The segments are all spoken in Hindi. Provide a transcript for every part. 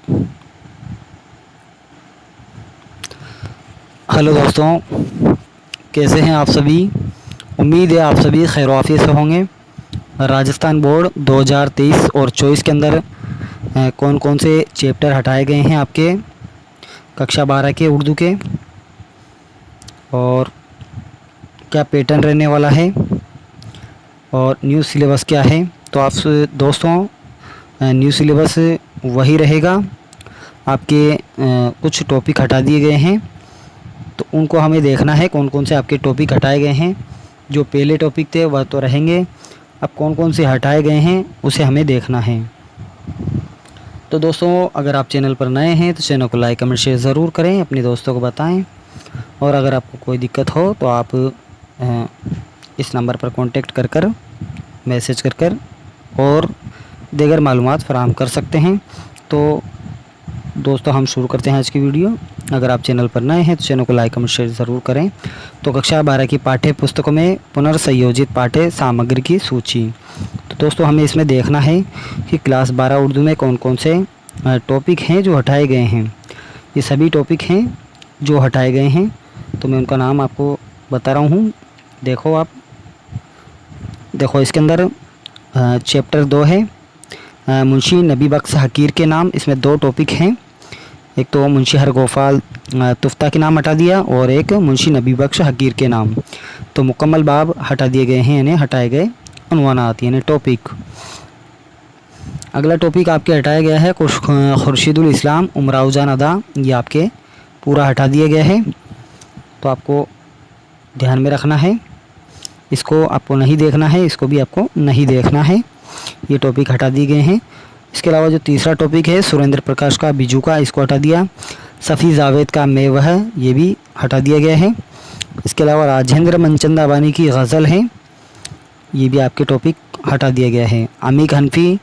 हेलो दोस्तों, कैसे हैं आप सभी। उम्मीद है आप सभी खैर-ओ-आफ़ियत से होंगे। राजस्थान बोर्ड 2023 और 24 के अंदर कौन कौन से चैप्टर हटाए गए हैं आपके कक्षा 12 के उर्दू के, और क्या पैटर्न रहने वाला है, और न्यू सिलेबस क्या है। तो आप दोस्तों, न्यू सिलेबस वही रहेगा। आपके कुछ टॉपिक हटा दिए गए हैं, तो उनको हमें देखना है कौन कौन से आपके टॉपिक हटाए गए हैं। जो पहले टॉपिक थे वह तो रहेंगे, अब कौन कौन से हटाए गए हैं उसे हमें देखना है। तो दोस्तों, अगर आप चैनल पर नए हैं तो चैनल को लाइक कमेंट शेयर ज़रूर करें, अपने दोस्तों को बताएं। और अगर आपको कोई दिक्कत हो तो आप इस नंबर पर कांटेक्ट कर मैसेज कर और दीगर मालूमात फ़राहम कर सकते हैं। तो दोस्तों, हम शुरू करते हैं आज की वीडियो। अगर आप चैनल पर नए हैं तो चैनल को लाइक कमेंट शेयर ज़रूर करें। तो कक्षा 12 की पाठ्य पुस्तकों में पुनर्संयोजित पाठ्य सामग्री की सूची। तो दोस्तों, हमें इसमें देखना है कि क्लास 12 उर्दू में कौन कौन से टॉपिक हैं जो हटाए गए हैं। ये सभी टॉपिक हैं जो हटाए गए हैं, तो मैं उनका नाम आपको बता रहा हूँ। देखो इसके अंदर चैप्टर 2 है, मुंशी नबी बख्श हकीर के नाम। इसमें 2 टॉपिक हैं, एक तो मुंशी हरगोपाल तुफ्ता के नाम हटा दिया और एक मुंशी नबी बख्श हकीर के नाम। तो मुकम्मल बाब हटा दिए गए हैं, यानी हटाए गए उन्वानात यानी टॉपिक। अगला टॉपिक आपके हटाया गया है खुर्शीदुल इस्लाम उमराव जान अदा। ये आपके पूरा हटा दिया गया है, तो आपको ध्यान में रखना है। इसको आपको नहीं देखना है, इसको भी आपको नहीं देखना है। ये टॉपिक हटा दिए गए हैं। इसके अलावा जो तीसरा टॉपिक है सुरेंद्र प्रकाश का बिजू का, इसको हटा दिया। सफ़ी जावेद का मैं वह, ये भी हटा दिया गया है। इसके अलावा राजेंद्र मनचंदाबानी की गज़ल है, ये भी आपके टॉपिक हटा दिया गया है। अमीक हनफी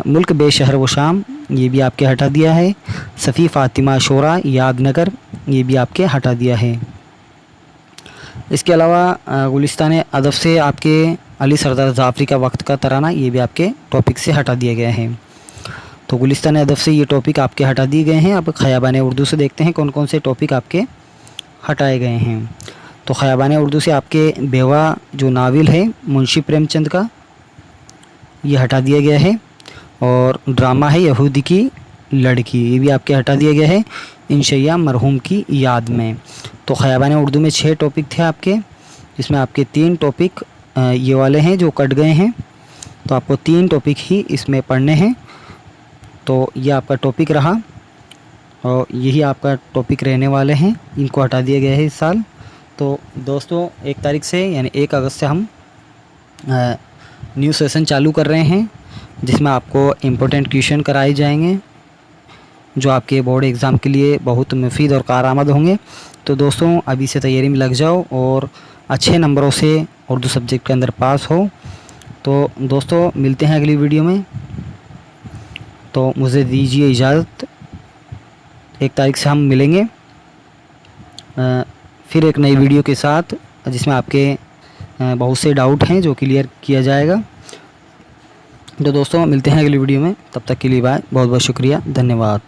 मुल्क बे शहर व शाम, ये भी आपके हटा दिया है। सफ़ी फ़ातिमा शोरा यादनगर, ये भी आपके हटा दिया है। इसके अलावा गुलिस्तान अदब से आपके अली सरदार जाफ़री का वक्त का तराना, ये भी आपके टॉपिक से हटा दिया गया है। तो गुलिस्तान अदब से ये टॉपिक आपके हटा दिए गए हैं। अब ख़याबान उर्दू से देखते हैं कौन कौन से टॉपिक आपके हटाए गए हैं। तो ख़याबान उर्दू से आपके बेवा जो नावल है मुंशी प्रेमचंद का, ये हटा दिया गया है। और ड्रामा है यहूदी की लड़की, ये भी आपके हटा दिया गया है इंशैया मरहूम की याद में। तो ख़याबान उर्दू में 6 टॉपिक थे आपके, जिसमें आपके 3 टॉपिक ये वाले हैं जो कट गए हैं। तो आपको 3 टॉपिक ही इसमें पढ़ने हैं। तो ये आपका टॉपिक रहा और यही आपका टॉपिक रहने वाले हैं। इनको हटा दिया गया है इस साल। तो दोस्तों, 1 तारीख से यानी 1 अगस्त से हम न्यू सेशन चालू कर रहे हैं, जिसमें आपको इम्पोर्टेंट क्वेश्चन कराए जाएंगे जो आपके बोर्ड एग्ज़ाम के लिए बहुत मुफीद और कारआमद होंगे। तो दोस्तों, अभी से तैयारी में लग जाओ और अच्छे नंबरों से उर्दू सब्जेक्ट के अंदर पास हो। तो दोस्तों, मिलते हैं अगली वीडियो में। तो मुझे दीजिए इजाज़त, 1 तारीख से हम मिलेंगे फिर एक नई वीडियो के साथ, जिसमें आपके बहुत से डाउट हैं जो क्लियर किया जाएगा। तो दोस्तों, मिलते हैं अगली वीडियो में, तब तक के लिए बाय। बहुत बहुत शुक्रिया, धन्यवाद।